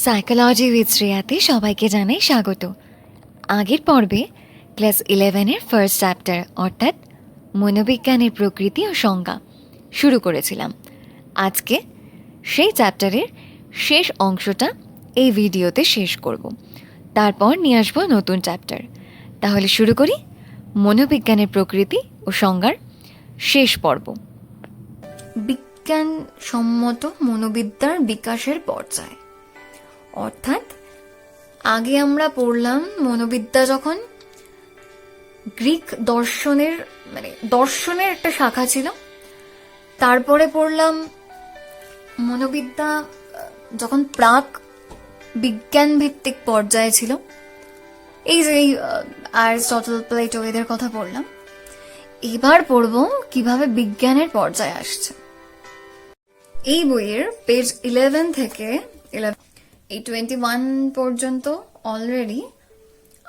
Psychology with শ্রেয়াতে সবাইকে জানাই স্বাগত। আগের পর্বে ক্লাস 11-এর ফার্স্ট চ্যাপ্টার অর্থাৎ মনোবিজ্ঞানের প্রকৃতি ও সংজ্ঞা শুরু করেছিলাম। আজকে সেই চ্যাপ্টারের শেষ অংশটা এই ভিডিওতে শেষ করব, তারপর নিয়ে আসবো নতুন চ্যাপ্টার। তাহলে শুরু করি মনোবিজ্ঞানের প্রকৃতি ও সংজ্ঞার শেষ পর্ব। বিজ্ঞানসম্মত মনোবিদ্যার বিকাশের পর্যায়, অর্থাৎ আগে আমরা পড়লাম মনোবিদ্যা যখন গ্রিক দর্শনের একটা শাখা ছিল, তারপরে পড়লাম মনোবিদ্যা যখন প্রাক বিজ্ঞান ভিত্তিক পর্যায়ে ছিল, এই যে অ্যারিস্টটল, প্লেটো এদের কথা পড়লাম। এবার পড়ব কিভাবে বিজ্ঞানের পর্যায়ে আসছে। এই বইয়ের পেজ 11 থেকে এই 21 পর্যন্ত অলরেডি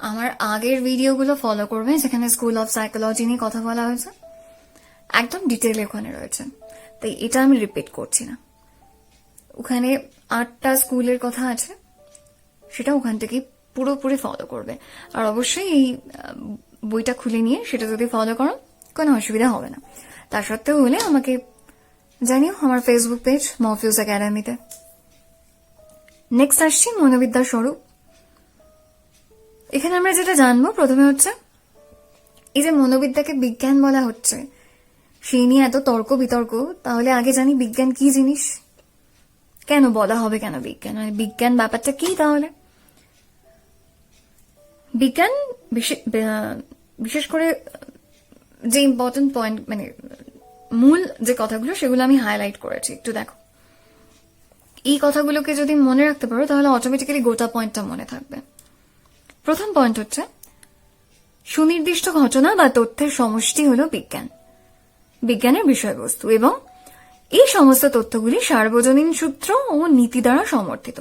আমার আগের ভিডিওগুলো ফলো করবে, যেখানে স্কুল অফ সাইকোলজি নিয়ে কথা বলা হয়েছে, একদম ডিটেলে ওখানে রয়েছে, তাই এটা আমি রিপিট করছি না। ওখানে 8টা স্কুলের কথা আছে, সেটা ওখান থেকে পুরোপুরি ফলো করবে। আর অবশ্যই এই বইটা খুলে নিয়ে সেটা যদি ফলো করো কোনো অসুবিধা হবে না। তার সত্ত্বেও হলে আমাকে জানিও আমার ফেসবুক পেজ মরফিউজ একাডেমিতে। নেক্সট আসছি মনোবিদ্যার স্বরূপ। এখানে আমরা যেটা জানবো প্রথমে হচ্ছে এই যে মনোবিদ্যাকে বিজ্ঞান বলা হচ্ছে, সেই নিয়ে এত তর্ক বিতর্ক। তাহলে আগে জানি বিজ্ঞান কি জিনিস, কেন বলা হবে, কেন বিজ্ঞান, মানে বিজ্ঞান ব্যাপারটা কি। তাহলে বিজ্ঞান বিশেষ করে যে ইম্পর্টেন্ট পয়েন্ট, মানে মূল যে কথাগুলো, সেগুলো আমি হাইলাইট করেছি, একটু দেখো। এই কথাগুলোকে যদি মনে রাখতে পারো তাহলে অটোমেটিক্যালি গোটা পয়েন্টটা মনে থাকবে। প্রথম পয়েন্ট হচ্ছে সুনির্দিষ্ট ঘটনা বা তথ্যের সমষ্টি হলো বিজ্ঞান, বিজ্ঞানের বিষয়বস্তু, এবং এই সমস্ত তথ্যগুলি সার্বজনীন সূত্র ও নীতি দ্বারা সমর্থিত।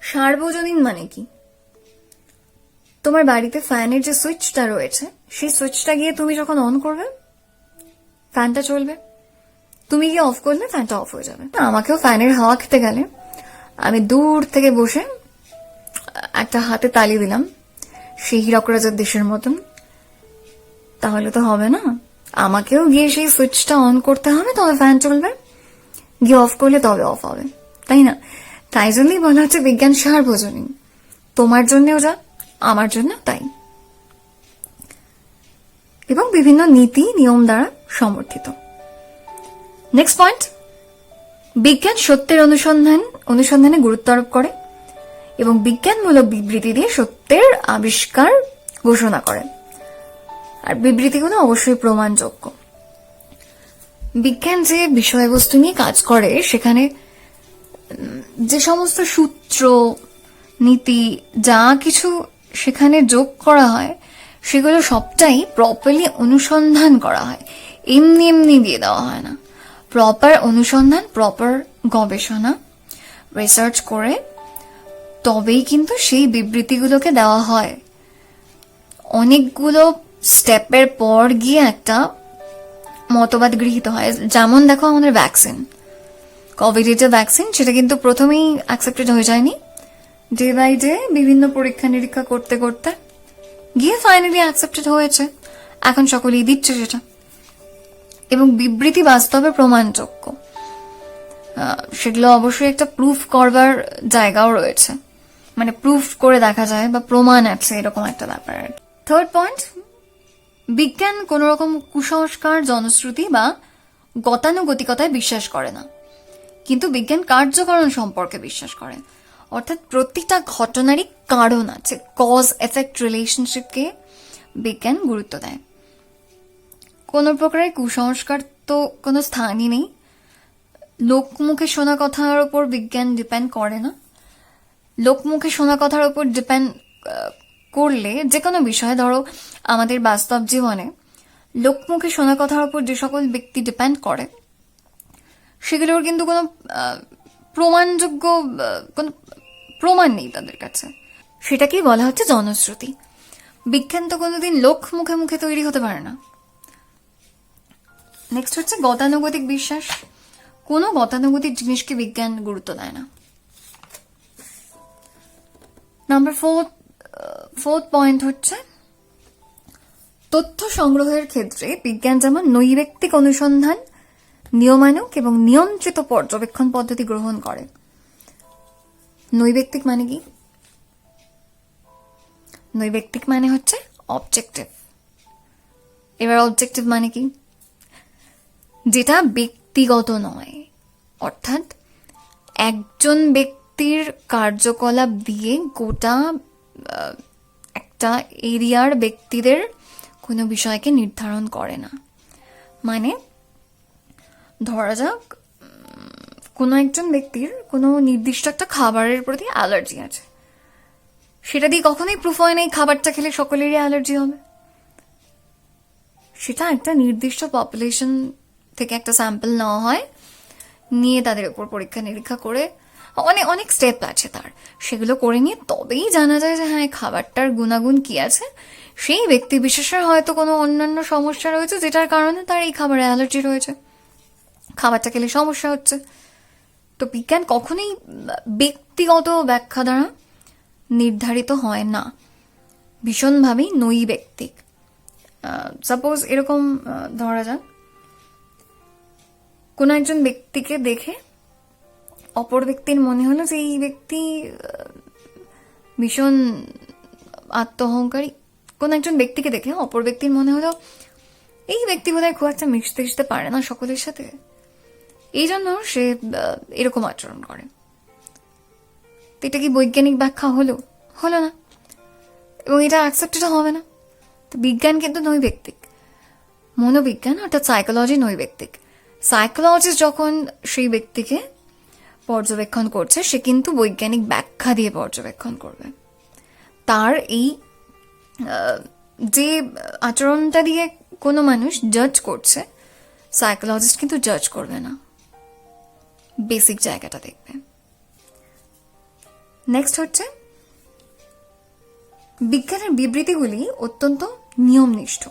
সার্বজনীন মানে কি? তোমার বাড়িতে ফ্যানের যে সুইচটা রয়েছে, সেই সুইচটা গিয়ে তুমি যখন অন করবে ফ্যানটা চলবে, তুমি গিয়ে অফ করলে ফ্যানটা অফ হয়ে যাবে। আমাকেও ফ্যানের হাওয়া খেতে গেলে আমি দূর থেকে বসে একটা হাতে তালি দিলাম সেই হীরক রাজার দেশের মতন, তাহলে তো হবে না। আমাকেও গিয়ে সেই সুইচটা অন করতে হবে, তবে ফ্যান চলবে, গিয়ে অফ করলে তবে অফ হবে, তাই না? তাই জন্যই বলা হচ্ছে বিজ্ঞান সার্বজনীন, তোমার জন্যও যা, আমার জন্য তাই, এবং বিভিন্ন নীতি নিয়ম দ্বারা সমর্থিত। নেক্সট পয়েন্ট, বিজ্ঞান সত্যের অনুসন্ধানে গুরুত্ব আরোপ করে এবং বিজ্ঞানমূলক বিবৃতি দিয়ে সত্যের আবিষ্কার ঘোষণা করে, আর বিবৃতিগুলো অবশ্যই প্রমাণযোগ্য। বিজ্ঞান যে বিষয়বস্তু নিয়ে কাজ করে, সেখানে যে সমস্ত সূত্র, নীতি, যা কিছু সেখানে যোগ করা হয়, সেগুলো সবটাই প্রপারলি অনুসন্ধান করা হয়, এমনি এমনি দিয়ে দেওয়া হয় না। প্রপার অনুসন্ধান, প্রপার গবেষণা, রিসার্চ করে তবেই কিন্তু সেই বিবৃতিগুলোকে দেওয়া হয়। অনেকগুলো স্টেপের পর গিয়ে একটা মতবাদ গৃহীত হয়। যেমন দেখো আমাদের ভ্যাকসিন, কোভিডের যে ভ্যাকসিন, সেটা কিন্তু প্রথমেই অ্যাকসেপ্টেড হয়ে যায়নি, ডে বাই ডে বিভিন্ন পরীক্ষা নিরীক্ষা করতে করতে গিয়ে ফাইনালি অ্যাকসেপ্টেড হয়েছে। এখন সকলেই দিচ্ছে সেটা, এবং বিবৃতি বাস্তবে প্রমাণযোগ্য। সেগুলো অবশ্যই একটা প্রুফ করবার জায়গাও রয়েছে, মানে প্রুফ করে দেখা যায় বা প্রমাণ আছে, এরকম একটা ব্যাপার। থার্ড পয়েন্ট, বিজ্ঞান কোন রকম কুসংস্কার, জনশ্রুতি বা গতানুগতিকতায় বিশ্বাস করে না, কিন্তু বিজ্ঞান কার্যকরণ সম্পর্কে বিশ্বাস করে। অর্থাৎ প্রতিটা ঘটনারই কারণ আছে, কজ এফেক্ট রিলেশনশিপকে বিজ্ঞান গুরুত্ব দেয়। কোন প্রকারের কুসংস্কার তো কোনো স্থানই নেই। লোকমুখে শোনা কথার উপর বিজ্ঞান ডিপেন্ড করে না। লোকমুখে শোনা কথার উপর ডিপেন্ড করলে যে কোনো বিষয়, ধরো আমাদের বাস্তব জীবনে লোকমুখে শোনা কথার উপর যে সকল ব্যক্তি ডিপেন্ড করে, সেগুলোর কিন্তু কোনো প্রমাণযোগ্য কোনো প্রমাণ নেই তাদের কাছে, সেটাকেই বলা হচ্ছে জনশ্রুতি। বিজ্ঞান তো কোনোদিন লোক মুখে মুখে তৈরি হতে পারে না। নেক্সট হচ্ছে গতানুগতিক বিশ্বাস। কোনো গতানুগতিক জিনিসকে বিজ্ঞান গুরুত্ব দেয় না। নাম্বার ফোর্থ পয়েন্ট হচ্ছে তথ্য সংগ্রহের ক্ষেত্রে বিজ্ঞান যেমন নৈর্ব্যক্তিক অনুসন্ধান, নিয়মানুগ এবং নিয়ন্ত্রিত পর্যবেক্ষণ পদ্ধতি গ্রহণ করে। নৈর্ব্যক্তিক মানে কি? নৈর্ব্যক্তিক মানে হচ্ছে অবজেক্টিভ। এবার অবজেক্টিভ মানে কি? যেটা ব্যক্তিগত নয়, অর্থাৎ একজন ব্যক্তির কার্যকলাপ দিয়ে গোটা একটা এরিয়ার ব্যক্তিদের কোনো বিষয়কে নির্ধারণ করে না। মানে ধরা যাক কোনো একজন ব্যক্তির কোনো নির্দিষ্ট একটা খাবারের প্রতি অ্যালার্জি আছে, সেটা দিয়ে কখনোই প্রুফ হয় না এই খাবারটা খেলে সকলেরই অ্যালার্জি হবে। সেটা একটা নির্দিষ্ট পপুলেশন থেকে একটা স্যাম্পল নেওয়া হয়, নিয়ে তাদের উপর পরীক্ষা নিরীক্ষা করে অনেক স্টেপ আছে তার, সেগুলো করে নিয়ে তবেই জানা যায় যে হ্যাঁ খাবারটার গুণাগুণ কি আছে। সেই ব্যক্তি বিশেষের হয়তো কোনো অন্যান্য সমস্যা রয়েছে যেটার কারণে তার এই খাবারে অ্যালার্জি রয়েছে, খাবারটা খেলে সমস্যা হচ্ছে। তো বিজ্ঞান কখনোই ব্যক্তিগত ব্যাখ্যা দ্বারা নির্ধারিত হয় না, ভীষণভাবেই নৈর্ব্যক্তিক। সাপোজ এরকম ধরা যাক কোনো একজন ব্যক্তিকে দেখে অপর ব্যক্তির মনে হলো যে এই ব্যক্তি ভীষণ আত্মহংকারী। কোনো একজন ব্যক্তিকে দেখে অপর ব্যক্তির মনে হলো এই ব্যক্তি বোধহয় খুব একটা মিশতে পারে না সকলের সাথে, এই জন্য সে এরকম আচরণ করে। এটা কি বৈজ্ঞানিক ব্যাখ্যা হলো? হলো না, এবং এটা অ্যাকসেপ্টেড হবে না। তো বিজ্ঞান কিন্তু নৈর্ব্যক্তিক, মনোবিজ্ঞান অর্থাৎ সাইকোলজি নৈর্ব্যক্তিক। সাইকোলজিস্ট যখন সেই ব্যক্তিকে পর্যবেক্ষণ করছে, সে কিন্তু বৈজ্ঞানিক ব্যাখ্যা দিয়ে পর্যবেক্ষণ করবে। তার এই যে আচরণটা দিয়ে কোনো মানুষ জাজ করছে, সাইকোলজিস্ট কিন্তু জাজ করবে না, বেসিক জায়গাটা দেখবে। নেক্সট হচ্ছে বিজ্ঞানের বিবৃতিগুলি অত্যন্ত নিয়মনিষ্ঠ।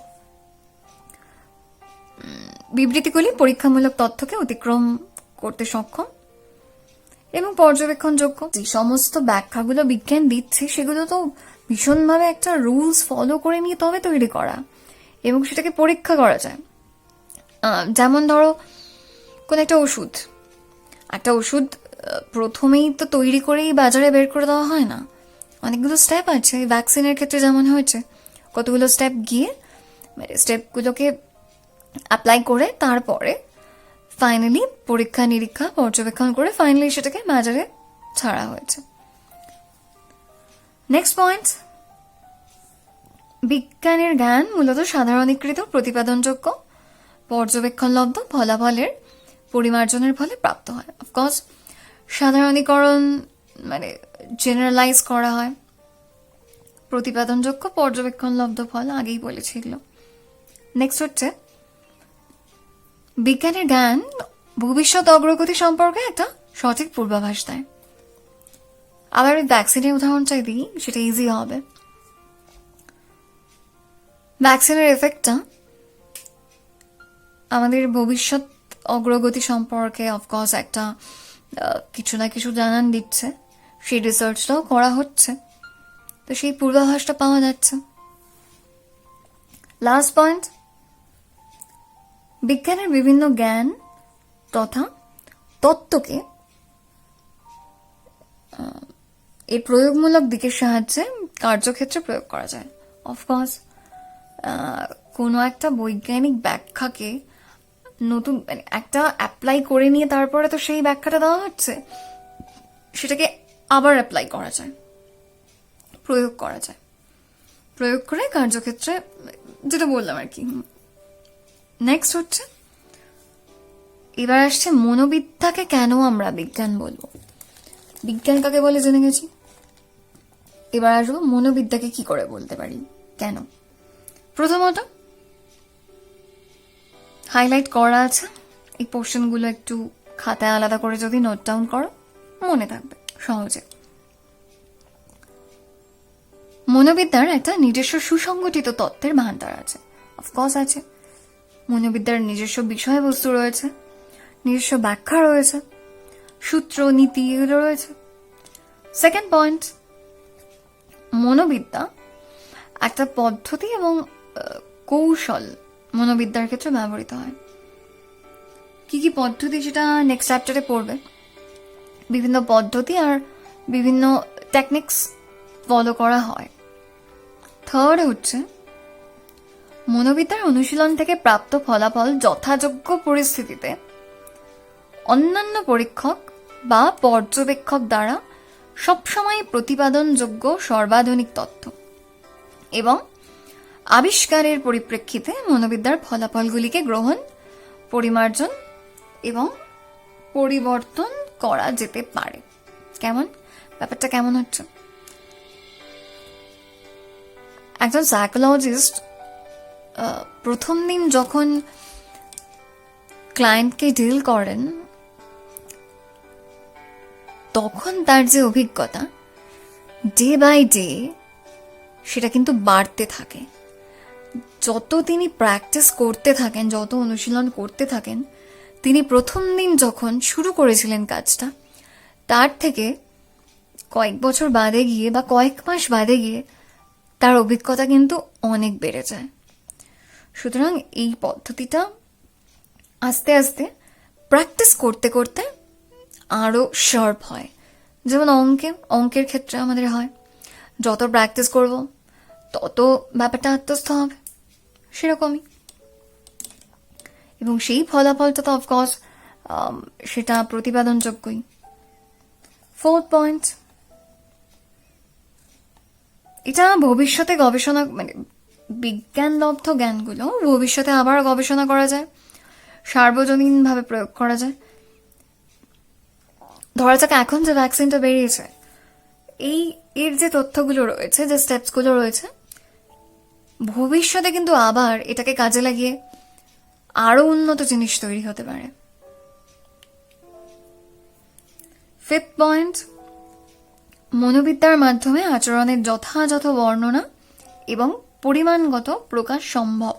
বিবৃতিগুলি পরীক্ষামূলক তথ্যকে অতিক্রম করতে সক্ষম এবং পর্যবেক্ষণযোগ্য। যে সমস্ত ব্যাখ্যাগুলো বিজ্ঞান দিচ্ছে সেগুলো তো ভীষণভাবে একটা রুলস ফলো করে নিয়ে তবে তৈরি করা, এবং সেটাকে পরীক্ষা করা যায়। যেমন ধরো কোন একটা ওষুধ প্রথমেই তো তৈরি করেই বাজারে বের করে দেওয়া হয় না, অনেকগুলো স্টেপ আছে। ভ্যাকসিনের ক্ষেত্রে যেমন হয়েছে, কতগুলো স্টেপ গিয়ে স্টেপগুলোকে অ্যাপ্লাই করে তারপরে ফাইনালি পরীক্ষা নিরীক্ষা পর্যবেক্ষণ করে ফাইনালি সেটাকে বাজারে ছাড়া হয়েছে। নেক্সট পয়েন্ট, বিজ্ঞানের জ্ঞান মূলত সাধারণীকৃত প্রতিপাদনযোগ্য পর্যবেক্ষণলব্ধ ফলাফলের পরিমার্জনের ফলে প্রাপ্ত হয়। অফকোর্স সাধারণীকরণ মানে জেনারেলাইজ করা হয়, প্রতিপাদনযোগ্য পর্যবেক্ষণলব্ধ ফল আগেই বলেছিল। নেক্সট হচ্ছে বিজ্ঞানের জ্ঞান ভবিষ্যৎ অগ্রগতি সম্পর্কে একটা সঠিক পূর্বাভাস দেয়। আবার ওই ভ্যাকসিনের উদাহরণটাই দিই, সেটা ইজি হবে। ভ্যাকসিনের এফেক্টটা আমাদের ভবিষ্যৎ অগ্রগতি সম্পর্কে অফকোর্স একটা কিছু না কিছু জানান দিচ্ছে, সেই রিসার্চটাও করা হচ্ছে, তো সেই পূর্বাভাসটা পাওয়া যাচ্ছে। লাস্ট পয়েন্ট, বিজ্ঞানের বিভিন্ন জ্ঞান তথা তত্ত্বকে এই প্রয়োগমূলক দিকের সাহায্যে কার্যক্ষেত্রে প্রয়োগ করা যায়। অফকোর্স কোনো একটা বৈজ্ঞানিক ব্যাখ্যাকে নতুন একটা অ্যাপ্লাই করে নিয়ে তারপরে তো সেই ব্যাখ্যাটা দেওয়া হচ্ছে, সেটাকে আবার অ্যাপ্লাই করা যায়, প্রয়োগ করা যায়, প্রয়োগ করে কার্যক্ষেত্রে, যেটা বললাম আর কি। নেক্সট হচ্ছে এবার আসছে মনোবিদ্যাকে কেন আমরা বিজ্ঞান বলবো। বিজ্ঞান কাকে বলে জেনে গেছি, এবার আসবো মনোবিদ্যাকে কি করে বলতে পারি, কেন। প্রথমত হাইলাইট করা আছে, এই পোর্শনগুলো একটু খাতায় আলাদা করে যদি নোট ডাউন করো মনে থাকবে সহজে। মনোবিদ্যার একটা নিজস্ব সুসংগঠিত তত্ত্বের ভান্ডার আছে, অফকোর্স আছে। মনোবিদ্যার নিজস্ব বিষয়বস্তু রয়েছে, নিজস্ব ব্যাখ্যা রয়েছে, সূত্র নীতি এগুলো রয়েছে। সেকেন্ড পয়েন্ট, মনোবিদ্যা একটা পদ্ধতি এবং কৌশল মনোবিদ্যার ক্ষেত্রে ব্যবহৃত হয়। কি কি পদ্ধতি সেটা নেক্সট চ্যাপ্টারে পড়বে। বিভিন্ন পদ্ধতি আর বিভিন্ন টেকনিক্স ফলো করা হয়। থার্ড হচ্ছে মনোবিদ্যার অনুশীলন থেকে প্রাপ্ত ফলাফল যথাযোগ্য পরিস্থিতিতে অন্যান্য পরীক্ষক বা পর্যবেক্ষক দ্বারা সবসময় প্রতিপাদনযোগ্য সর্বাধুনিক তথ্য এবং আবিষ্কারের পরিপ্রেক্ষিতে মনোবিদ্যার ফলাফলগুলিকে গ্রহণ, পরিমার্জন এবং পরিবর্তন করা যেতে পারে। কেমন ব্যাপারটা কেমন হচ্ছে? একজন সাইকোলজিস্ট প্রথম দিন যখন ক্লায়েন্টকে ডিল করেন তখন তার যে অভিজ্ঞতা ডে বাই ডে সেটা কিন্তু বাড়তে থাকে। যত তিনি প্র্যাকটিস করতে থাকেন, যত অনুশীলন করতে থাকেন, তিনি প্রথম দিন যখন শুরু করেছিলেন কাজটা তার থেকে কয়েক বছর বাদে গিয়ে বা কয়েক মাস বাদে গিয়ে তার অভিজ্ঞতা কিন্তু অনেক বেড়ে যায়। সুতরাং এই পদ্ধতিটা আস্তে আস্তে প্র্যাকটিস করতে করতে আরো শার্প হয়। যেমন অঙ্কের ক্ষেত্রে আমাদের হয়, যত প্র্যাকটিস করব তত ব্যাপারটা আত্মস্থ হবে, সেরকমই। এবং সেই ফলাফলটা তো অফকোর্স সেটা প্রতিপাদনযোগ্যই। ফোর্থ পয়েন্ট, এটা ভবিষ্যতে গবেষণা মানে বিজ্ঞানলব্ধ জ্ঞানগুলো ভবিষ্যতে আবার গবেষণা করা যায়, সার্বজনীনভাবে প্রয়োগ করা যায়। ধরা যাক এখন যে ভ্যাকসিনটা বেরিয়েছে, এর যে তথ্যগুলো রয়েছে, যে স্টেপসগুলো রয়েছে, ভবিষ্যতে কিন্তু আবার এটাকে কাজে লাগিয়ে আরো উন্নত জিনিস তৈরি হতে পারে। ফিফথ পয়েন্ট, মনোবিদ্যার মাধ্যমে আচরণের যথাযথ বর্ণনা এবং পরিমাণগত প্রকাশ সম্ভব।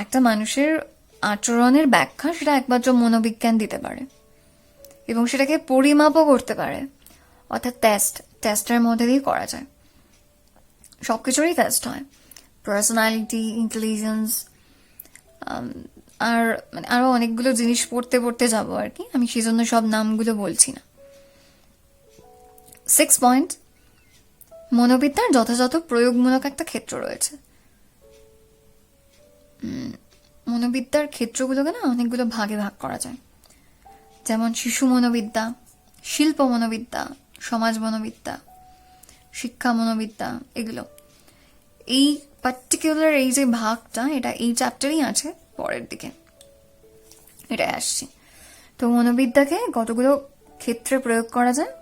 একটা মানুষের আচরণের ব্যাখ্যা সেটা একমাত্র মনোবিজ্ঞান দিতে পারে এবং সেটাকে পরিমাপও করতে পারে, অর্থাৎ টেস্টের মধ্যে দিয়ে করা যায়। সবকিছুরই টেস্ট হয়, পার্সোনালিটি, ইন্টেলিজেন্স, আর মানে আরো অনেকগুলো জিনিস পড়তে পড়তে যাবো আর কি, আমি সেই জন্য সব নামগুলো বলছি না। সিক্স পয়েন্ট, মনোবিদ্যার যথাযথ প্রয়োগমূলক একটা ক্ষেত্র রয়েছে। মনোবিদ্যার ক্ষেত্রগুলোকে না অনেকগুলো ভাগে ভাগ করা যায়, যেমন শিশু মনোবিদ্যা, শিল্প মনোবিদ্যা, সমাজ মনোবিদ্যা, শিক্ষা মনোবিদ্যা, এগুলো। এই পার্টিকুলার এই যে ভাগটা, এটা এই চ্যাপ্টারেই আছে, পরের দিকে এটাই আসছি। তো মনোবিদ্যাকে কতগুলো ক্ষেত্রে প্রয়োগ করা যায়,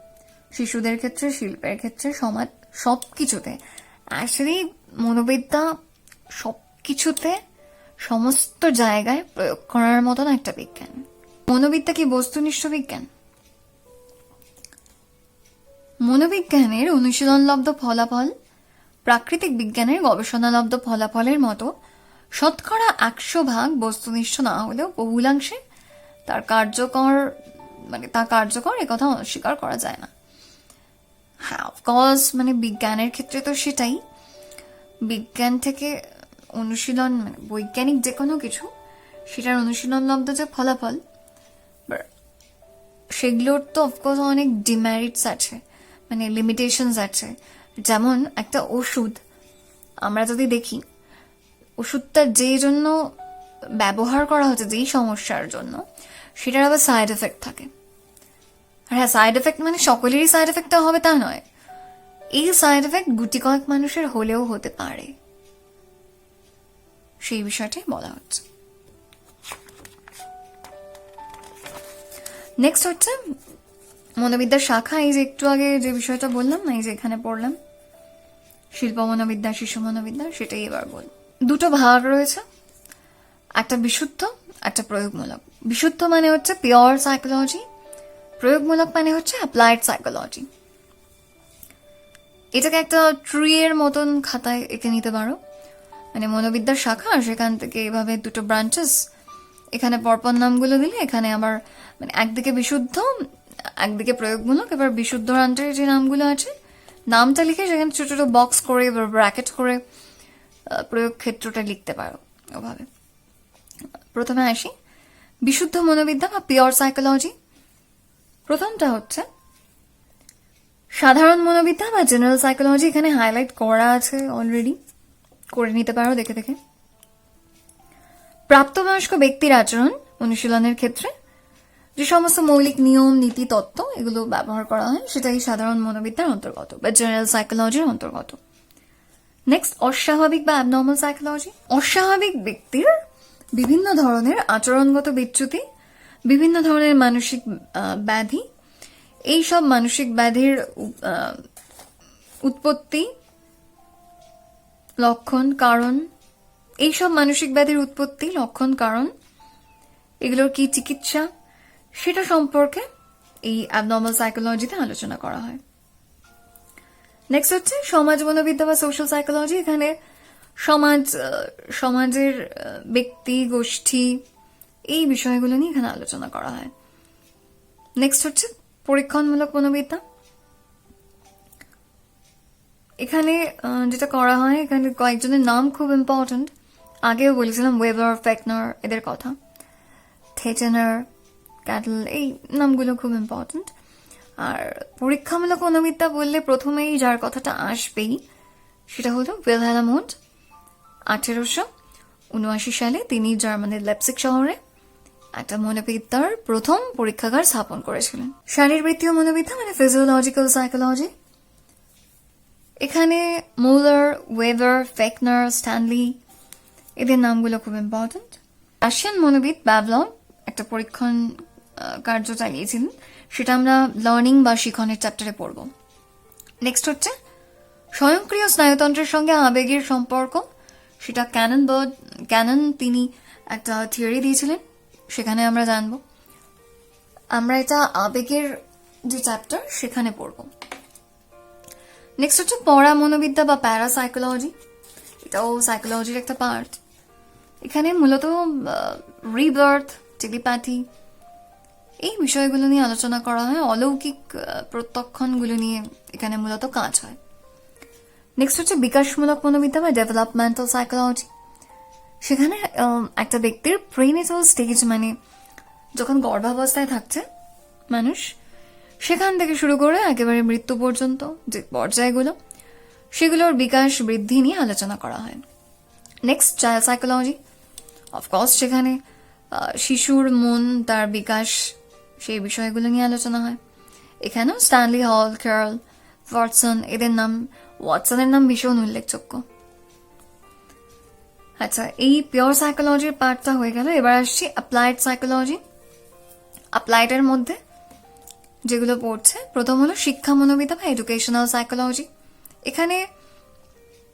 শিশুদের ক্ষেত্রে, শিল্পের ক্ষেত্রে, সমাজ, সব কিছুতে। অ্যাকচুয়ালি মনোবিদ্যা সব কিছুতে, সমস্ত জায়গায় প্রয়োগ করার মতন একটা বিজ্ঞান। মনোবিদ্যা কি বস্তুনিষ্ঠ বিজ্ঞান? মনোবিজ্ঞানের অনুশীলনলব্ধ ফলাফল প্রাকৃতিক বিজ্ঞানের গবেষণালব্ধ ফলাফলের মতো শতকরা 100% বস্তুনিষ্ঠ না হলেও বহুলাংশে তার কার্যকর একথা অস্বীকার করা যায় না। হ্যাঁ, অফকোর্স মানে বিজ্ঞানের ক্ষেত্রে তো সেটাই, বিজ্ঞান থেকে অনুশীলন মানে বৈজ্ঞানিক যে কোনো কিছু সেটার অনুশীলনলব্ধ যে ফলাফল, সেগুলোর তো অফকোর্স অনেক ডিমেরিটস আছে, মানে লিমিটেশনস আছে। যেমন একটা ওষুধ আমরা যদি দেখি, ওষুধটা যে জন্য ব্যবহার করা হচ্ছে, যেই সমস্যার জন্য, সেটার আবার সাইড এফেক্ট থাকে। আর হ্যাঁ, সাইড এফেক্ট মানে সকলেরই সাইড এফেক্টটা হবে তা নয়, এই সাইড এফেক্ট গুটি কয়েক মানুষের হলেও হতে পারে, সেই বিষয়টাই বলা হচ্ছে। নেক্সট হচ্ছে মনোবিদ্যার শাখা, এই যে একটু আগে যে বিষয়টা বললাম না, এই যে এখানে পড়লাম, শিল্প মনোবিদ্যা, শিশু মনোবিদ্যা, সেটাই এবার বল। দুটো ভাগ রয়েছে, একটা বিশুদ্ধ, একটা প্রয়োগমূলক। বিশুদ্ধ মানে হচ্ছে পিওর সাইকোলজি, প্রয়োগমূলক মানে হচ্ছে অ্যাপ্লাইড সাইকোলজি। এটাকে একটা ট্রি এর মতন খাতায় এঁকে নিতে পারো, মানে মনোবিদ্যার শাখা, সেখান থেকে এভাবে দুটো ব্রাঞ্চেস, এখানে পরপর নামগুলো দিলে, এখানে আবার মানে একদিকে বিশুদ্ধ, একদিকে প্রয়োগমূলক, এবার বিশুদ্ধ আন্ডারে যে নামগুলো আছে নামটা লিখে সেখানে ছোট ছোট বক্স করে বা ব্র্যাকেট করে প্রয়োগ ক্ষেত্রটা লিখতে পারো ওভাবে। প্রথমে আসি বিশুদ্ধ মনোবিদ্যা বা পিওর সাইকোলজি। প্রথমটা হচ্ছে সাধারণ মনোবিদ্যা বা জেনারেল সাইকোলজি, এখানে হাইলাইট করা আছে অলরেডি, করে নিতে পারো দেখে দেখে। প্রাপ্তবয়স্ক ব্যক্তির আচরণ অনুশীলনের ক্ষেত্রে যে সমস্ত মৌলিক নিয়ম নীতি তত্ত্ব এগুলো ব্যবহার করা হয় সেটাই সাধারণ মনোবিদ্যার অন্তর্গত বা জেনারেল সাইকোলজির অন্তর্গত। নেক্সট অস্বাভাবিক বা অ্যাবনর্মাল সাইকোলজি। অস্বাভাবিক ব্যক্তির বিভিন্ন ধরনের আচরণগত বিচ্যুতি, বিভিন্ন ধরনের মানসিক ব্যাধি, এই সব মানসিক ব্যাধির উৎপত্তি, লক্ষণ, কারণ, এইসব মানসিক ব্যাধির উৎপত্তি, লক্ষণ, কারণ, এগুলোর কি চিকিৎসা সেটা সম্পর্কে এই অ্যাবনর্মাল সাইকোলজিতে আলোচনা করা হয়। নেক্সট হচ্ছে সমাজ মনোবিদ্যা বা সোশ্যাল সাইকোলজি। এখানে সমাজের ব্যক্তি গোষ্ঠী এই বিষয়গুলো নিয়ে এখানে আলোচনা করা হয়। নেক্সট হচ্ছে পরীক্ষণমূলক মনোবিদ্যা। এখানে যেটা করা হয়, এখানে কয়েকজনের নাম খুব ইম্পর্টেন্ট, আগেও বলেছিলাম ওয়েবার, ফেকনার এদের কথা, থেটেনার, ক্যাটল, এই নামগুলো খুব ইম্পর্টেন্ট। আর পরীক্ষামূলক মনোবিদ্যা বললে প্রথমেই যার কথাটা আসবেই সেটা হলো উইলহেলম উন্ড। 1879 সালে তিনি জার্মানির লেপসিক শহরে একটা মনোবিদ্যার প্রথম পরীক্ষাগার স্থাপন করেছিলেন। শারীরবৃত্তীয় মনোবিদ্যা মানে ফিজিওলজিক্যাল সাইকোলজি। এখানে মুলার, ওয়েবার, ফেকনার, স্ট্যানলি এদের নামগুলো খুব ইম্পর্টেন্ট। রাশিয়ান মনোবিদ প্যাভলভ একটা পরীক্ষণ কার্য চালিয়েছিলেন, সেটা আমরা লার্নিং বা শিখনের চ্যাপ্টারে পড়ব। নেক্সট হচ্ছে স্বয়ংক্রিয় স্নায়ুতন্ত্রের সঙ্গে আবেগের সম্পর্ক, সেটা ক্যানন তিনি একটা থিওরি দিয়েছিলেন, সেখানে আমরা জানবো। আমরা এটা আবেগের যে চ্যাপ্টার সেখানে পড়ব। নেক্সট হচ্ছে পরা মনোবিদ্যা বা প্যারাসাইকোলজি, এটাও সাইকোলজির একটা পার্ট। এখানে মূলত রিবার্থ, টেলিপ্যাথি এই বিষয়গুলো নিয়ে আলোচনা করা হয়, অলৌকিক প্রত্যক্ষণগুলো নিয়ে এখানে মূলত কাজ হয়। নেক্সট হচ্ছে বিকাশমূলক মনোবিদ্যা বা ডেভেলপমেন্টাল সাইকোলজি। সেখানে একটা ব্যক্তির প্রিনেটাল স্টেজ মানে যখন গর্ভাবস্থায় থাকছে মানুষ, সেখান থেকে শুরু করে একেবারে মৃত্যু পর্যন্ত যে পর্যায়গুলো সেগুলোর বিকাশ বৃদ্ধি নিয়ে আলোচনা করা হয়। নেক্সট চাইল্ড সাইকোলজি, অফকোর্স সেখানে শিশুর মন, তার বিকাশ, সেই বিষয়গুলো নিয়ে আলোচনা হয়। এখানেও স্ট্যানলি হল, ক্যারল, ওয়াটসন এদের নাম, ওয়াটসনের নাম ভীষণ উল্লেখযোগ্য। আচ্ছা, এই পিওর সাইকোলজির পার্টটা হয়ে গেল। এবার আসছি অ্যাপ্লাইড সাইকোলজি। অ্যাপ্লাইডের মধ্যে যেগুলো পড়ছে, প্রথম হলো শিক্ষা মনোবিদ্যা বা এডুকেশনাল সাইকোলজি। এখানে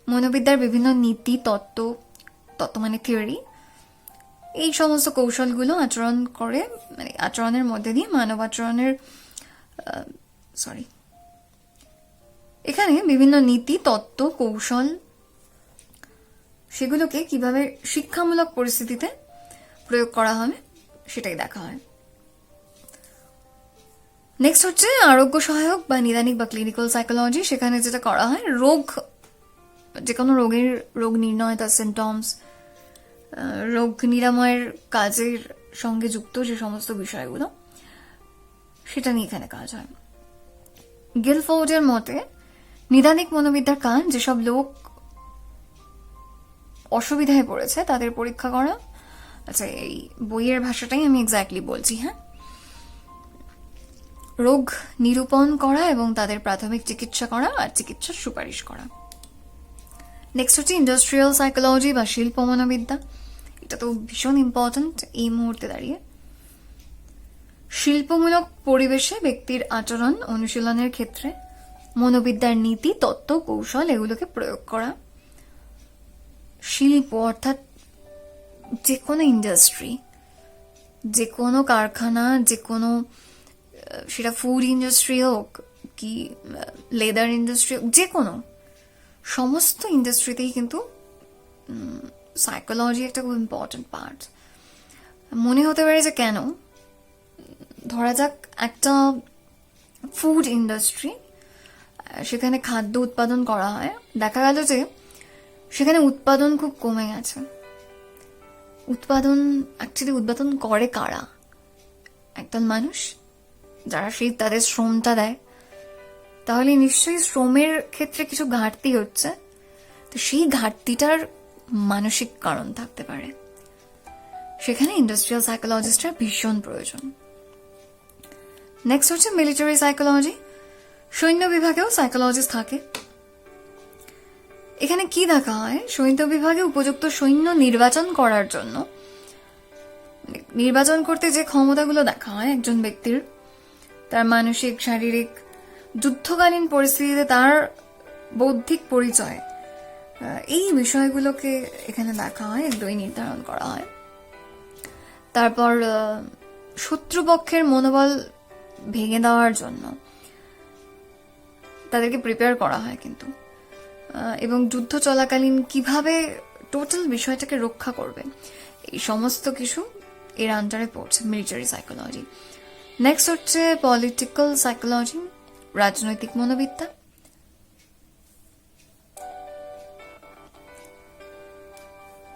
মনোবিদ্যার বিভিন্ন নীতি তত্ত্ব মানে থিওরি, এই সমস্ত কৌশলগুলো আচরণ করে, মানে আচরণের মধ্যে দিয়ে মানব আচরণের এখানে বিভিন্ন নীতি তত্ত্ব কৌশল সেগুলোকে কিভাবে শিক্ষামূলক পরিস্থিতিতে প্রয়োগ করা হবে সেটাই দেখা হয়। নেক্সট হচ্ছে আরোগ্য সহায়ক বা নিদানিক বা ক্লিনিক্যাল সাইকোলজি। সেখানে যেটা করা হয়, যে কোনো রোগের রোগ নির্ণয়, তার সিমটমস, রোগ নিরাময়ের কাজের সঙ্গে যুক্ত যে সমস্ত বিষয়গুলো সেটা নিয়ে এখানে কাজ হয়। গিলফোর্ডের মতে নিদানিক মনোবিদ্যার কাজ যেসব লোক অসুবিধায় পড়েছে তাদের পরীক্ষা করা। আচ্ছা, এই বইয়ের ভাষাটাই আমি এক্স্যাক্টলি বলছি, হ্যাঁ, রোগ নিরূপণ করা এবং তাদের প্রাথমিক চিকিৎসা করা আর চিকিৎসার সুপারিশ করা। নেক্সট হচ্ছে ইন্ডাস্ট্রিয়াল সাইকোলজি বা শিল্প মনোবিদ্যা। এটা তো ভীষণ ইম্পর্টেন্ট এই মুহূর্তে দাঁড়িয়ে। শিল্পমূলক পরিবেশে ব্যক্তির আচরণ অনুশীলনের ক্ষেত্রে মনোবিদ্যার নীতি তত্ত্ব কৌশল এগুলোকে প্রয়োগ করা। শিল্প অর্থাৎ যে কোনো ইন্ডাস্ট্রি, যে কোনো কারখানা, যে কোনো, সেটা ফুড ইন্ডাস্ট্রি হোক কি লেদার ইন্ডাস্ট্রি হোক, যে কোনো সমস্ত ইন্ডাস্ট্রিতেই কিন্তু সাইকোলজি একটা খুব ইম্পর্টেন্ট পার্ট। মনে হতে পারে যে কেন, ধরা যাক একটা ফুড ইন্ডাস্ট্রি, সেখানে খাদ্য উৎপাদন করা হয়, দেখা গেল যে সেখানে উৎপাদন খুব কমে গেছে। উৎপাদন করে কারা? একদল মানুষ যারা সেই তাদের শ্রমটা দেয়। তাহলে নিশ্চয়ই শ্রমের ক্ষেত্রে কিছু ঘাটতি হচ্ছে, তো সেই ঘাটতিটার মানসিক কারণ থাকতে পারে। সেখানে ইন্ডাস্ট্রিয়াল সাইকোলজিস্টের ভীষণ প্রয়োজন। নেক্সট হচ্ছে মিলিটারি সাইকোলজি। সৈন্য বিভাগেও সাইকোলজিস্ট থাকে। এখানে কি দেখা হয়? সৈন্য বিভাগে উপযুক্ত সৈন্য নির্বাচন করার জন্য, নির্বাচন করতে যে ক্ষমতাগুলো দেখা হয় একজন ব্যক্তির, তার মানসিক, শারীরিক, যুদ্ধকালীন পরিস্থিতিতে তার বৌদ্ধিক পরিচয়, এই বিষয়গুলোকে এখানে দেখা হয়, এগুলোই নির্ধারণ করা হয়। তারপর শত্রুপক্ষের মনোবল ভেঙে দেওয়ার জন্য তাদেরকে প্রিপেয়ার করা হয় কিন্তু, এবং যুদ্ধ চলাকালীন কিভাবে টোটাল বিষয়টাকে রক্ষা করবে, এই সমস্ত কিছু এর আন্ডারে পড়ছে মিলিটারি সাইকোলজি। নেক্সট হচ্ছে পলিটিক্যাল সাইকোলজি, রাজনৈতিক মনোবিদ্যা।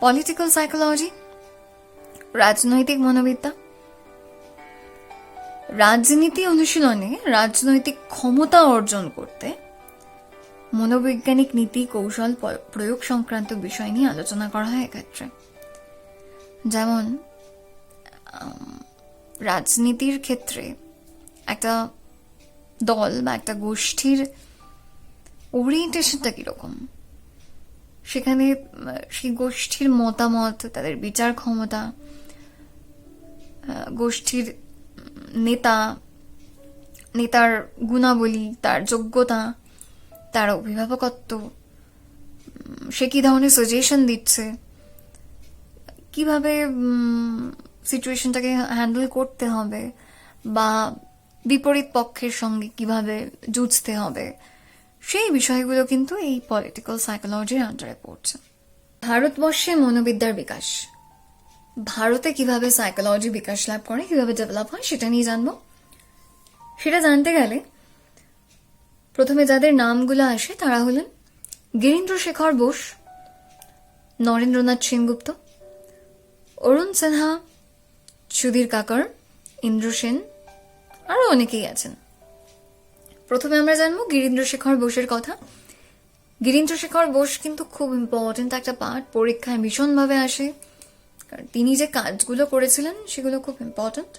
পলিটিক্যাল সাইকোলজি, রাজনৈতিক মনোবিদ্যা। রাজনীতি অনুশীলনে রাজনৈতিক ক্ষমতা অর্জন করতে মনোবৈজ্ঞানিক নীতি কৌশল প্রয়োগ সংক্রান্ত বিষয় নিয়ে আলোচনা করা হয় এক্ষেত্রে। যেমন রাজনীতির ক্ষেত্রে একটা দল বা একটা গোষ্ঠীর ওরিয়েন্টেশনটা কিরকম, সেখানে সেই গোষ্ঠীর মতামত, তাদের বিচার ক্ষমতা, গোষ্ঠীর নেতার গুণাবলী, তার যোগ্যতা, তার অভিভাবকত্ব, সে কি ধরনের সাজেশন দিচ্ছে, কিভাবে সিচুয়েশনটাকে হ্যান্ডেল করতে হবে, বা বিপরীত পক্ষের সঙ্গে কিভাবে যুঝতে হবে, সেই বিষয়গুলো কিন্তু এই পলিটিক্যাল সাইকোলজির আন্ডারে পড়ছে। ভারতবর্ষে মনোবিদ্যার বিকাশ, ভারতে কিভাবে সাইকোলজি বিকাশ লাভ করে, কিভাবে ডেভেলপ হয়, সেটা নিয়ে জানবো। সেটা জানতে গেলে প্রথমে যাদের নামগুলো আসে তারা হলেন গিরীন্দ্র শেখর বোস, নরেন্দ্রনাথ সেনগুপ্ত, অরুণ সিনহা, সুধীর কাকর, ইন্দ্র সেন, আরো অনেকেই আছেন। প্রথমে আমরা জানবো গিরীন্দ্র শেখর বোসের কথা। গিরীন্দ্র শেখর বোস কিন্তু খুব ইম্পর্টেন্ট একটা পার্ট, পরীক্ষায় ভীষণভাবে আসে, কারণ তিনি যে কাজগুলো করেছিলেন সেগুলো খুব ইম্পর্টেন্ট।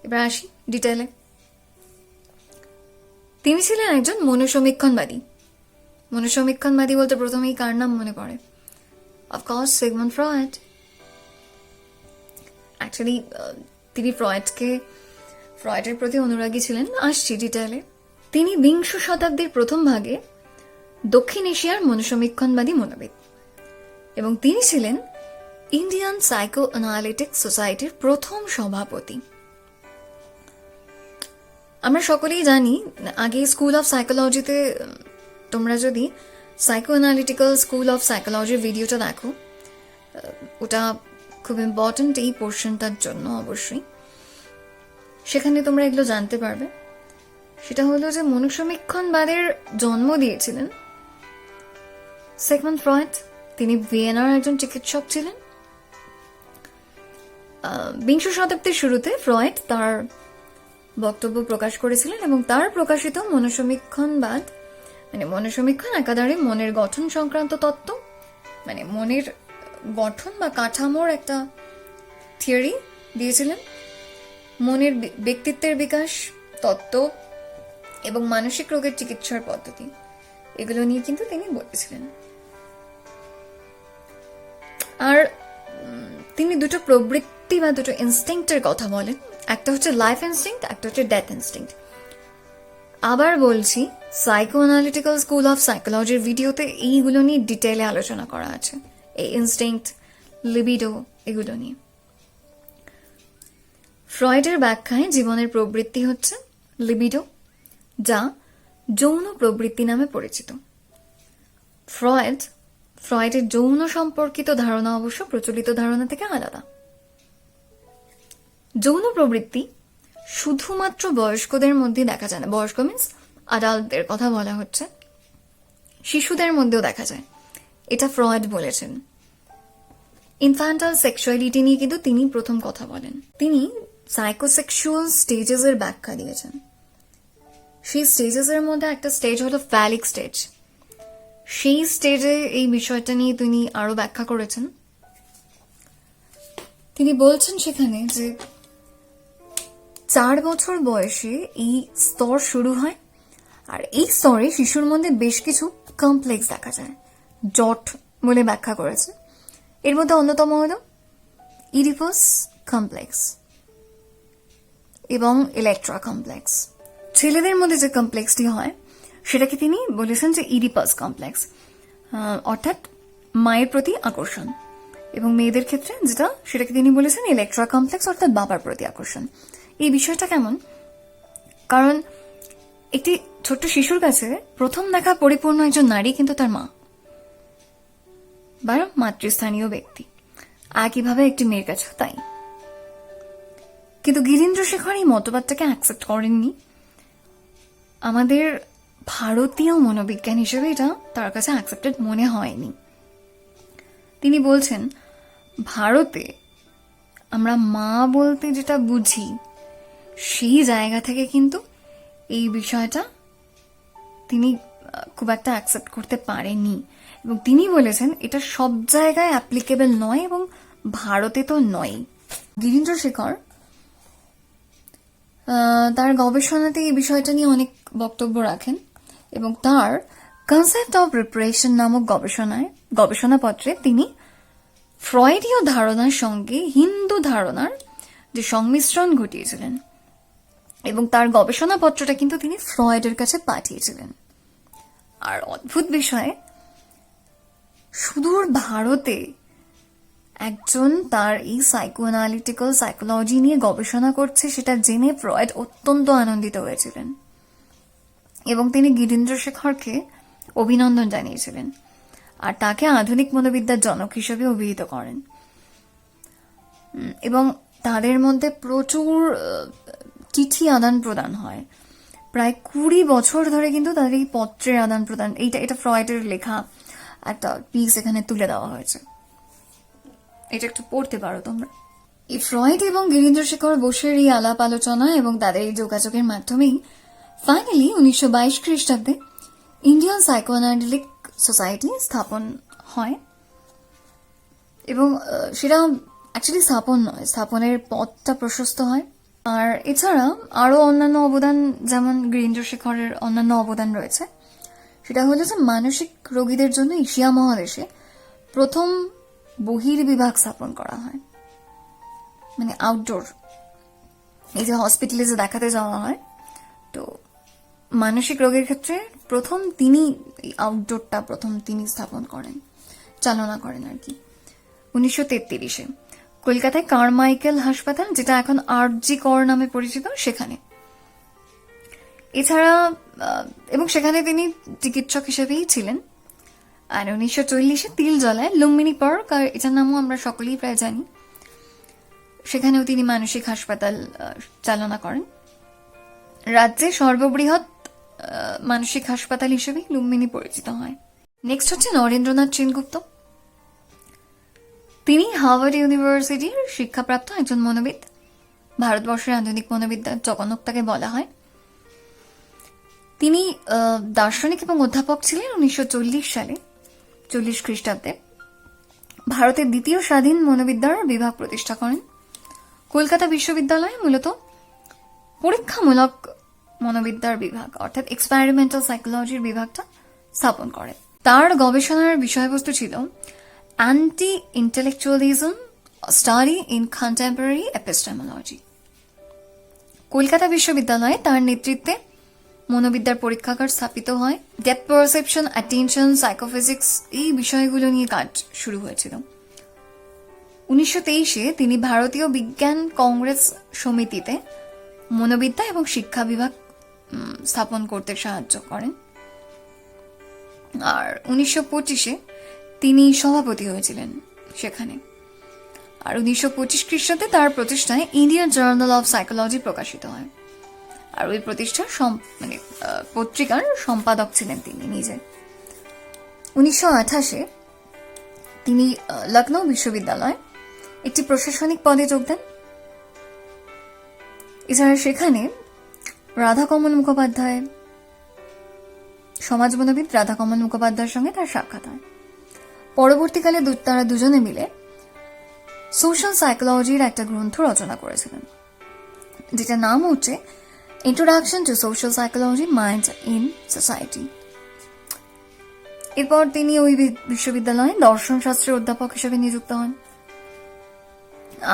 এবার আসি ডিটেলে। তিনি ছিলেন একজন মনোসমীক্ষণবাদী। মনোসমীক্ষণবাদী বলতে প্রথমেই কার নাম মনে পড়ে? Of course Sigmund Freud. অ্যাকচুয়ালি তিনি ফ্রয়েডের প্রতি অনুরাগী ছিলেন। আসছি ডিটেলে। তিনি বিংশ শতাব্দীর প্রথম ভাগে দক্ষিণ এশিয়ার মনোসমীক্ষণবাদী মনোবিদ, এবং তিনি ছিলেন ইন্ডিয়ান সাইকো অ্যানালিটিক সোসাইটির প্রথম সভাপতি। আমরা সকলেই জানি, আগে স্কুল অফ সাইকোলজিতে তোমরা যদি সাইকো অ্যানালিটিক্যাল স্কুল অফ সাইকোলজির ভিডিওটা দেখো, ওটা খুব ইম্পর্টেন্ট এই পোর্শনটার জন্য অবশ্যই। সেখানে তোমরা এগুলো জানতে পারবে। সেটা হলো যে মনোসমীক্ষণবাদের জন্ম দিয়েছিলেন সিগমুন্ড ফ্রয়েড। তিনি ভিয়েনার একজন চিকিৎসক ছিলেন। বিংশ শতাব্দীর শুরুতে ফ্রয়েড তার বক্তব্য প্রকাশ করেছিলেন, এবং তার প্রকাশিত মনোসমীক্ষণবাদ, মানে মনোসমীক্ষণ একাধারে মনের গঠন সংক্রান্ত তত্ত্ব, মানে মনের গঠন বা কাঠামোর একটা থিওরি দিয়েছিলেন, মনের ব্যক্তিত্বের বিকাশ তত্ত্ব এবং মানসিক রোগের চিকিৎসার পদ্ধতি, এগুলো নিয়ে কিন্তু তিনি বলেছিলেন। আর তিনি দুটো প্রবৃত্তি বা দুটো ইনস্টিংক্টের কথা বলেন, একটা হচ্ছে লাইফ ইনস্টিংক্ট, একটা হচ্ছে ডেথ ইনস্টিংক্ট। আবার বলছি, সাইকো অ্যানালিটিক্যাল স্কুল অফ সাইকোলজির ভিডিওতে এইগুলো নিয়ে ডিটেইলে আলোচনা করা আছে, এই ইনস্টিংক্ট, লিবিডো, এগুলো নিয়ে। ফ্রয়েডের ব্যাখ্যায় জীবনের প্রবৃত্তি হচ্ছে লিবিডো, যা যৌন প্রবৃত্তি নামে পরিচিত। ফ্রয়েডের যৌন সম্পর্কিত ধারণা অবশ্য প্রচলিত ধারণা থেকে আলাদা। যৌন প্রবৃত্তি শুধুমাত্র বয়স্কদের মধ্যে দেখা যায় না, বয়স্ক মিন্স আডাল্টদের কথা বলা হচ্ছে, শিশুদের মধ্যেও দেখা যায়, এটা ফ্রয়েড বলেছেন। ইনফ্যান্টাল সেক্সুয়ালিটি নিয়ে কিন্তু তিনি প্রথম কথা বলেন। তিনি সাইকোসেক্সুয়াল স্টেজেস এর ব্যাখ্যা দিয়েছেন। সেই স্টেজেস এর মধ্যে একটা স্টেজ হলো ফ্যালিক স্টেজ। সেই স্টেজে এই বিষয়টা নিয়ে তিনি আরো ব্যাখ্যা করেছেন। তিনি বলছেন সেখানে যে 4 বছর বয়সে এই স্তর শুরু হয়, আর এই স্তরে শিশুর মধ্যে বেশ কিছু কমপ্লেক্স দেখা যায়, জট বলে ব্যাখ্যা করেছে। এর মধ্যে অন্যতম হল ইডিপাস কমপ্লেক্স এবং ইলেকট্রা কমপ্লেক্স। ছেলেদের মধ্যে যে কমপ্লেক্সটি হয় সেটাকে তিনি বলেছেন যে ইডিপাস কমপ্লেক্স, অর্থাৎ মায়ের প্রতি আকর্ষণ, এবং মেয়েদের ক্ষেত্রে যেটা সেটাকে তিনি বলেছেন ইলেকট্রা কমপ্লেক্স, অর্থাৎ বাবার প্রতি আকর্ষণ। এই বিষয়টা কেমন? কারণ একটি ছোট্ট শিশুর কাছে প্রথম দেখা পরিপূর্ণ একজন নারী কিন্তু তার মা বা মাতৃস্থানীয় ব্যক্তি, একইভাবে একটি মেয়ের কাছে তাই। কিন্তু গিরীন্দ্র শেখর এই মতবাদটাকে অ্যাকসেপ্ট করেননি। আমাদের ভারতীয় মনোবিজ্ঞান হিসেবে এটা তার কাছে অ্যাকসেপ্টেড মনে হয়নি। তিনি বলছেন ভারতে আমরা মা বলতে যেটা বুঝি সেই জায়গা থেকে কিন্তু এই বিষয়টা তিনি খুব একটা অ্যাকসেপ্ট করতে পারেননি, এবং তিনি বলেছেন এটা সব জায়গায় অ্যাপ্লিকেবল নয় এবং ভারতে তো নয়। গিরীন্দ্র শেখর তার গবেষণাতে এই বিষয়টা নিয়ে অনেক বক্তব্য রাখেন, এবং তার কনসেপ্ট অফ রিপ্রেশন নামক গবেষণাপত্রে তিনি ফ্রয়েডীয় ধারণার সঙ্গে হিন্দু ধারণার যে সংমিশ্রণ ঘটিয়েছিলেন, এবং তার গবেষণাপত্রটা কিন্তু তিনি ফ্রয়েডের কাছে পাঠিয়েছিলেন। আর অদ্ভুত বিষয়ে সুদূর ভারতে একজন তার এই সাইকোঅ্যানালিটিক্যাল সাইকোলজি নিয়ে গবেষণা করছে সেটা জেনে ফ্রয়েড অত্যন্ত আনন্দিত হয়েছিলেন, এবং তিনি গিরীন্দ্র শেখরকে অভিনন্দন জানিয়েছিলেন আর তাকে আধুনিক মনোবিদ্যার জনক হিসেবে অভিহিত করেন। এবং তাদের মধ্যে প্রচুর চিঠি আদান প্রদান হয়, প্রায় 20 বছর ধরে কিন্তু তাদের এই পত্রের আদান প্রদান, এটা ফ্রয়েডের লেখা একটা পিস এখানে তুলে দেওয়া হয়েছে, এটা একটু পড়তে পারো তোমরা। এই ফ্রয়েড এবং গিরীন্দ্র শেখর বোসের এই আলাপ আলোচনা এবং তাদের এই যোগাযোগের মাধ্যমেই ফাইনালি 1922 খ্রিস্টাব্দে ইন্ডিয়ান সাইকোঅ্যানালিটিক সোসাইটি স্থাপন হয়, এবং সেটা অ্যাকচুয়ালি স্থাপন নয়, স্থাপনের পথটা প্রশস্ত হয়। আর এছাড়া আরো অন্যান্য অবদান, যেমন গিরীন্দ্র শেখরের অন্যান্য অবদান রয়েছে, সেটা হলো যে মানসিক রোগীদের জন্য এশিয়া মহাদেশে প্রথম বহির্বিভাগ স্থাপন করা হয়, মানে আউটডোর। এই যে হসপিটালে যে দেখাতে যাওয়া হয়, তো মানসিক রোগের ক্ষেত্রে প্রথম তিনি এই আউটডোরটা তিনি স্থাপন করেন, চালনা করেন আর কি 1933-এ কলকাতায় কারমাইকেল হাসপাতাল, যেটা এখন আরজি কর নামে পরিচিত, সেখানে। এছাড়া এবং সেখানে তিনি চিকিৎসক হিসেবেই ছিলেন। আর 1940-এ তিলজলায় লুম্বিনী পার্ক, আর এটার নামও আমরা সকলেই প্রায় জানি, সেখানেও তিনি মানসিক হাসপাতাল চালনা করেন। রাজ্যে সর্ববৃহৎ মানসিক হাসপাতাল হিসেবে লুম্বিনী পরিচিত হয়। নেক্সট হচ্ছে নরেন্দ্রনাথ সেনগুপ্ত। তিনি হার্ভার্ড ইউনিভার্সিটির শিক্ষাপ্রাপ্ত একজন মনোবিদ, ভারতবর্ষের আধুনিক মনোবিদ্যার জনক তাকে বলা হয়। তিনি দার্শনিক এবং অধ্যাপক ছিলেন। 1940 সালে 40 খ্রিস্টাব্দে ভারতের দ্বিতীয় স্বাধীন মনোবিদ্যার বিভাগ প্রতিষ্ঠা করেন। কলকাতা বিশ্ববিদ্যালয়ে মূলত পরীক্ষামূলক মনোবিদ্যার বিভাগ, অর্থাৎ এক্সপেরিমেন্টাল সাইকোলজির বিভাগটা স্থাপন করেন। তার গবেষণার বিষয়বস্তু ছিল anti intellectualism, study in contemporary epistemology. Kolkata বিশ্ববিদ্যালয়ে তার নেতৃত্বে মনোবিদ্যার পরীক্ষাগার স্থাপিত হয়। ডেপথ পারসেপশন, অ্যাটেনশন, সাইকোফিজিক্স, এই বিষয়গুলো নিয়ে কাজ শুরু হয়েছিল। 1923-এ তিনি ভারতীয় বিজ্ঞান কংগ্রেস সমিতিতে মনোবিদ্যা এবং শিক্ষা বিভাগ স্থাপন করতে সাহায্য করেন। আর 1925-এ তিনি সভাপতি হয়েছিলেন সেখানে। আর 1925 খ্রিস্টাব্দে তার প্রতিষ্ঠায় ইন্ডিয়ান জার্নাল অফ সাইকোলজি প্রকাশিত হয়। আর ওই প্রতিষ্ঠার পত্রিকার সম্পাদক ছিলেন তিনি নিজে। 1928-এ তিনি লখনৌ বিশ্ববিদ্যালয়ে একটি প্রশাসনিক পদে যোগ দেন। এছাড়া সেখানে রাধাকমল মুখোপাধ্যায়, সমাজবনবিদ রাধাকমল মুখোপাধ্যায়ের সঙ্গে তার সাক্ষাৎ হয়। পরবর্তীকালে তারা দুজনে মিলে সোশ্যাল সাইকোলজির একটা গ্রন্থ রচনা করেছিলেন, যেটার নাম হচ্ছে introduction to social psychology, mind in society. এরপর তিনি ওই বিশ্ববিদ্যালয়ে দর্শন শাস্ত্রের অধ্যাপক হিসেবে নিযুক্ত হন।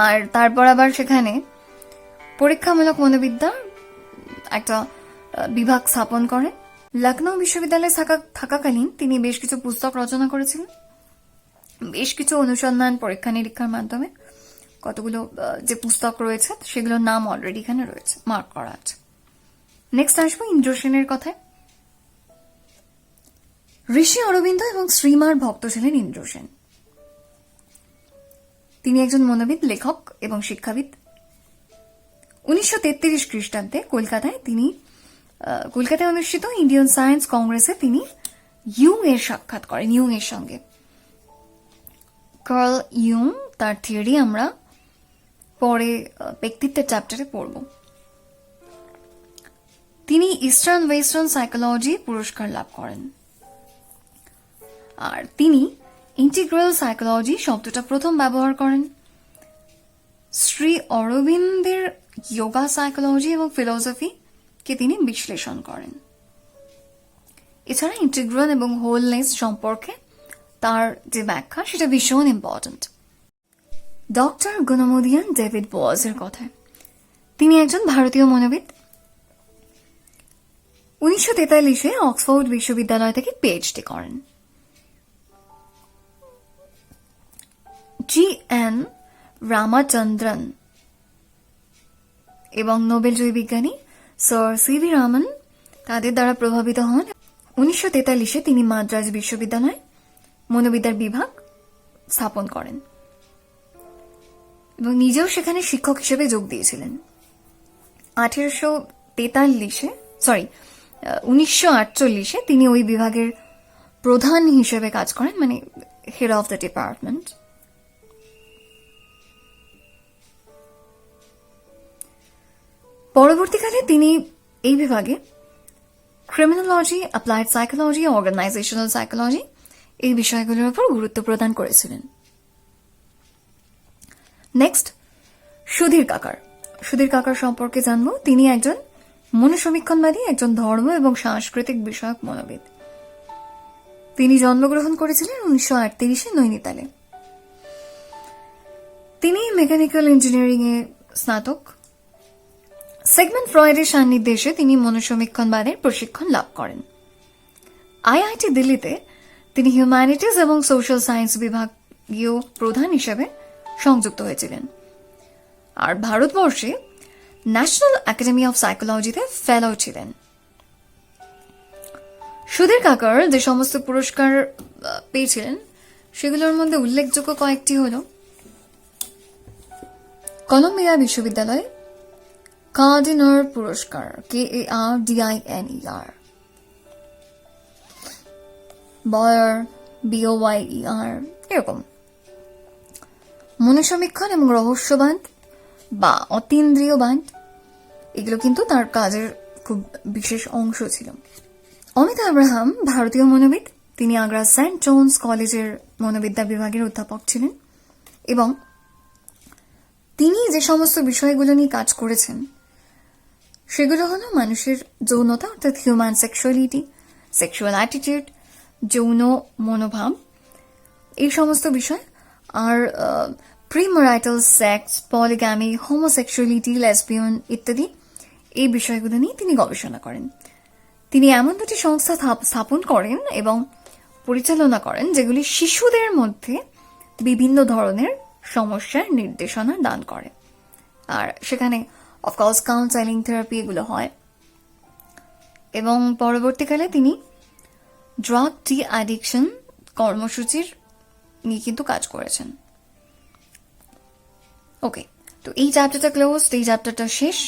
আর তারপর আবার সেখানে পরীক্ষামূলক মনোবিদ্যার একটা বিভাগ স্থাপন করেন। লখনৌ বিশ্ববিদ্যালয়ে থাকাকালীন তিনি বেশ কিছু পুস্তক রচনা করেছিলেন, বেশ কিছু অনুসন্ধান পরীক্ষা নিরীক্ষার মাধ্যমে কতগুলো যে পুস্তক রয়েছে সেগুলোর নাম অলরেডি এখানে রয়েছে, মার্ক করা আছে। নেক্সট আসবো ইন্দ্র সেনের কথায়। ঋষি অরবিন্দ এবং শ্রীমার ভক্ত ছিলেন ইন্দ্র সেন। তিনি একজন মনোবিদ, লেখক এবং শিক্ষাবিদ। 1933 খ্রিস্টাব্দে কলকাতায় অনুষ্ঠিত ইন্ডিয়ান সায়েন্স কংগ্রেসে তিনি ইয়ুং এর সাক্ষাৎ করেন, ইয়ুং এর সঙ্গে। কার্ল ইয়ুং, তার থিওরি আমরা পরে ব্যক্তিত্বের চ্যাপ্টারে পড়ব। তিনি ইস্টার্ন ওয়েস্টার্ন সাইকোলজি পুরস্কার লাভ করেন। আর তিনি ইন্টিগ্রাল সাইকোলজি শব্দটা প্রথম ব্যবহার করেন। শ্রী অরবিন্দের যোগা সাইকোলজি এবং ফিলোসফি কে তিনি বিশ্লেষণ করেন। এছাড়া ইন্টিগ্রাল এবং হোলনেস সম্পর্কে তার যে ব্যাখ্যা সেটা ভীষণ ইম্পর্টেন্ট। ডক্টর গুণমোদিয়ান ডেভিড বয়েজের কথায়, তিনি একজন ভারতীয় মনোবিদ। 1943-এ অক্সফোর্ড বিশ্ববিদ্যালয় থেকে পিএইচডি করেন। জি.এন. রামাচন্দ্রন এবং নোবেলজয়ী বিজ্ঞানী স্যার সি.ভি. রামন তাদের দ্বারা প্রভাবিত হন। 1943-এ তিনি মাদ্রাজ বিশ্ববিদ্যালয়ে মনোবিদ্যার বিভাগ স্থাপন করেন এবং নিজেও সেখানে শিক্ষক হিসেবে যোগ দিয়েছিলেন। 1948-এ তিনি ওই বিভাগের প্রধান হিসেবে কাজ করেন, মানে হেড অফ দ্য ডিপার্টমেন্ট। পরবর্তীকালে তিনি এই বিভাগে criminology, applied psychology, organizational psychology এই বিষয়গুলোর উপর গুরুত্ব প্রদান করেছিলেন। নেক্সট, সুধীর কাকার সম্পর্কে জানবো। তিনি একজন মনোসমীক্ষণবাদী, একজন ধর্ম এবং সাংস্কৃতিক বিষয়ক মনোবিদ। তিনি জন্মগ্রহণ করেছিলেন 1938-এ নৈনিতালে। তিনি মেকানিক্যাল ইঞ্জিনিয়ারিং এ স্নাতক। সিগমন্ড ফ্রয়েডের সান্নিধ্যে তিনি মনোসমীক্ষণবাদের প্রশিক্ষণ লাভ করেন। আইআইটি দিল্লিতে তিনি হিউম্যানিটিজ এবং সোশ্যাল সায়েন্স বিভাগীয় প্রধান হিসেবে সংযুক্ত হয়েছিলেন। আর ভারতবর্ষে ন্যাশনাল একাডেমি অফ সাইকোলজিতে ফেলো ছিলেন। সুধীর কাকার যে সমস্ত পুরস্কার পেয়েছিলেন সেগুলোর মধ্যে উল্লেখযোগ্য কয়েকটি হল কলম্বিয়া বিশ্ববিদ্যালয় কার্ডিনার পুরস্কার, KARDINER, বয়ার, BOYER, এরকম। মনোসমীক্ষণ এবং রহস্যবাদ বা অতীন্দ্রিয়বাদ এগুলো কিন্তু তার কাজের খুব বিশেষ অংশ ছিল। অমিত আব্রাহাম ভারতীয় মনোবিদ। তিনি আগ্রা সেন্ট জোন্স কলেজের মনোবিদ্যা বিভাগের অধ্যাপক ছিলেন এবং তিনি যে সমস্ত বিষয়গুলো নিয়ে কাজ করেছেন সেগুলো হলো মানুষের যৌনতা, অর্থাৎ হিউম্যান সেক্সুয়ালিটি, সেক্সুয়াল অ্যাটিটিউড, যৌন মনোভাব, এই সমস্ত বিষয়। আর প্রিম্যারিটাল সেক্স, পলিগ্যামি, হোমোসেক্সুয়ালিটি, লেসবিয়ান ইত্যাদি এই বিষয়গুলো নিয়ে তিনি গবেষণা করেন। তিনি এমন দুটি সংস্থা স্থাপন করেন এবং পরিচালনা করেন যেগুলি শিশুদের মধ্যে বিভিন্ন ধরনের সমস্যার নির্দেশনা দান করে। আর সেখানে অফকোর্স কাউন্সেলিং, থেরাপি এগুলো হয়। এবং পরবর্তীকালে তিনি ড্রাগ ডি অ্যাডিকশন কর্মসূচির নিয়ে কিন্তু কাজ করেছেন। ওকে, তো এই চ্যাপ্টারটা ক্লোজ, এই চ্যাপ্টারটা শেষ।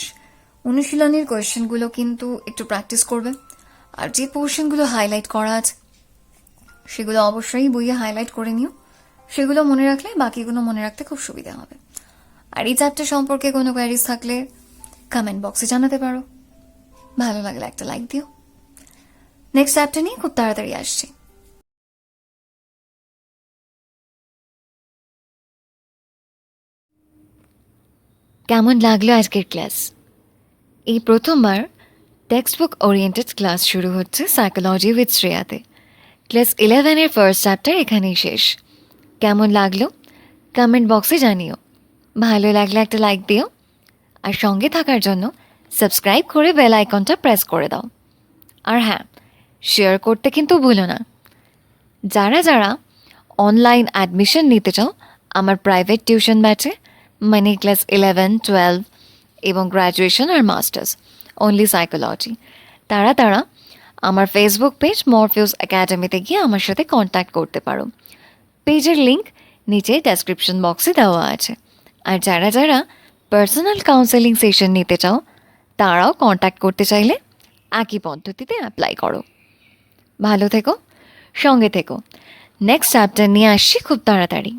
অনুশীলনের কোয়েশ্চেনগুলো কিন্তু একটু প্র্যাকটিস করবে, আর যে পোর্শনগুলো হাইলাইট করা আছে সেগুলো অবশ্যই বইয়ে হাইলাইট করে নিও। সেগুলো মনে রাখলে বাকিগুলো মনে রাখতে খুব সুবিধা হবে। আর এই চ্যাপ্টার সম্পর্কে কোনো কোয়ারিজ থাকলে কমেন্ট বক্সে জানাতে পারো। ভালো লাগলে একটা লাইক দিও। নেক্সট চ্যাপ্টার নিয়ে খুব তাড়াতাড়ি আসছি। কেমন লাগলো আজকের ক্লাস? এই প্রথমবার টেক্সট বুক ওরিয়েন্টেড ক্লাস শুরু হচ্ছে সাইকোলজি উইথ শ্রেয়াতে। ক্লাস 11-এর ফার্স্ট চ্যাপ্টার এখানেই শেষ। কেমন লাগলো কমেন্ট বক্সে জানিও। ভালো লাগলে একটা লাইক দিও, আর সঙ্গে থাকার জন্য সাবস্ক্রাইব করে বেল আইকনটা প্রেস করে দাও। আর হ্যাঁ, শেয়ার করতে কিন্তু ভুলো না। যারা যারা অনলাইন অ্যাডমিশন নিতে চাও আমার প্রাইভেট টিউশন ব্যাচে, মানে ক্লাস 11, 12 এবং গ্র্যাজুয়েশন আর মাস্টার্স অনলি সাইকোলজি, তারা আমার ফেসবুক পেজ মরফিউস একাডেমিতে গিয়ে আমার সাথে কন্ট্যাক্ট করতে পারো। পেজের লিঙ্ক নিচে ডেসক্রিপশন বক্সে দেওয়া আছে। আর যারা যারা পার্সোনাল কাউন্সেলিং সেশন নিতে চাও তারাও কন্ট্যাক্ট করতে চাইলে একই পদ্ধতিতে অ্যাপ্লাই করো। ভালো থেকো, সঙ্গে থেকো। নেক্সট চ্যাপ্টার নিয়ে আসছি খুব তাড়াতাড়ি।